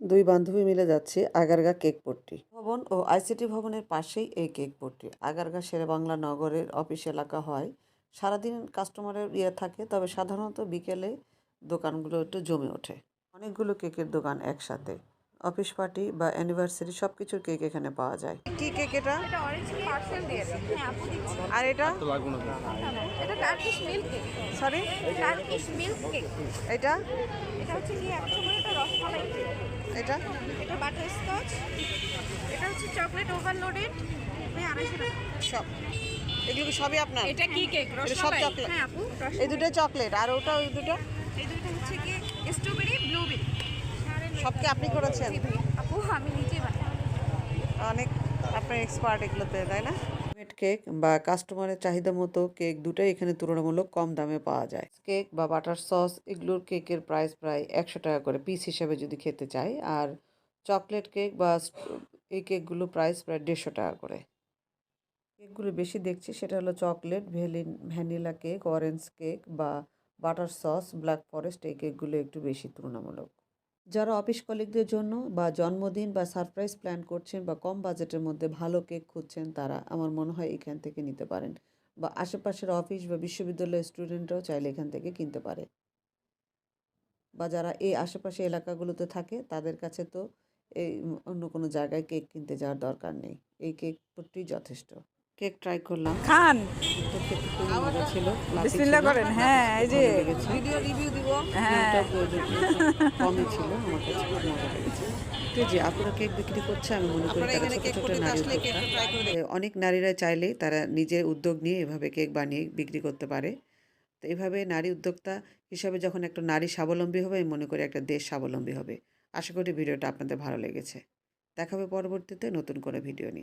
দুই বান্ধবী মিলে যাচ্ছি আগারগা কেক পট্টি ভবন ও আইসিটি ভবনের পাশেই এই কেক পট্টি। আগারগা শেরেবাংলা নগরের অফিস এলাকা হয়। সারাদিন কাস্টমারের থাকে, তবে সাধারণত বিকেলে দোকানগুলো একটু জমে ওঠে। অনেকগুলো কেকের দোকান একসাথে। অফিস পার্টি বা অ্যানিভার্সারি সব কিছুর কেক এখানে পাওয়া যায়। কি কেক এটা? এটা অরেঞ্জ পার্সেল দিয়ে দেন। হ্যাঁ আপু দিচ্ছি। আর এটা? এটা Turkish milk cake. Sorry, Turkish milk cake. এটা? এটা হচ্ছে কি 100 করে, এটা রসমালাই কেক। এটা? এটা বাটার স্কচ। এটা হচ্ছে চকলেট ওভারলোডেড। ভাই 250 টাকা। সব এগুলো কি সবই আপনার? এটা কি কেক? এটা সব রসমালাই। চকলেট? হ্যাঁ আপু, এই দুটো রসমালাই। চকলেট আর ওটা ওই দুটো এই দুটো হচ্ছে কি স্ট্রবেরি ব্লুবেরি। সব কি আপনি করেছেন? জি ভাই আপু, আমি নিজেই বানাই। অনেক আপনার এক্সপার্ট এগুলোতে, তাই না? রেডিমেড কেক বা কাস্টমারের চাহিদা মতো কেক দুটোই এখানে তুলনামূলক কম দামে পাওয়া যায়। কেক বা বাটার সস এগুলোর কেকের প্রাইস প্রায় 100 টাকা করে পিস হিসেবে যদি খেতে চাই। আর চকলেট কেক বা এই কেকগুলো প্রাইস প্রায় 150 টাকা করে। কেকগুলো বেশি দেখছি সেটা হলো chocolate, vanilla cake, orange cake বা বাটার সস, ব্ল্যাক ফরেস্ট, এই কেকগুলো একটু বেশি তুলনামূলক। যারা অফিস কলিগদের জন্য বা জন্মদিন বা সারপ্রাইজ প্ল্যান করছেন বা কম বাজেটের মধ্যে ভালো কেক খুঁজছেন, তারা আমার মনে হয় এখান থেকে নিতে পারেন। বা আশেপাশের অফিস বা বিশ্ববিদ্যালয়ের স্টুডেন্টরাও চাইলে এখান থেকে কিনতে পারে। বা যারা এই আশেপাশে এলাকাগুলোতে থাকে তাদের কাছে তো এই অন্য কোনো জায়গায় কেক কিনতে যাওয়ার দরকার নেই। এই কেক পট্টি যথেষ্ট। কেক ট্রাই করলাম, খান তো খেতে খুবই মজা ছিল। বিসমিল্লাহ করেন। হ্যাঁ এই যে ভিডিও রিভিউ দিব। হ্যাঁ কমই ছিল, আমার কাছে খুব মজা লেগেছে। তো যে আপনারা কেক বিক্রি করছে, আমি মনে করি তারা ছোট ছোট নারী উদ্যোক্তা। অনেক নারীরা চাইলেই তারা নিজের উদ্যোগ নিয়ে এভাবে কেক বানিয়ে বিক্রি করতে পারে। তো এভাবে নারী উদ্যোক্তা হিসাবে যখন একটা নারী স্বাবলম্বী হবে, আমি মনে করি একটা দেশ স্বাবলম্বী হবে। আশা করি ভিডিওটা আপনাদের ভালো লেগেছে। দেখা হবে পরবর্তীতে নতুন করে ভিডিও নিয়ে।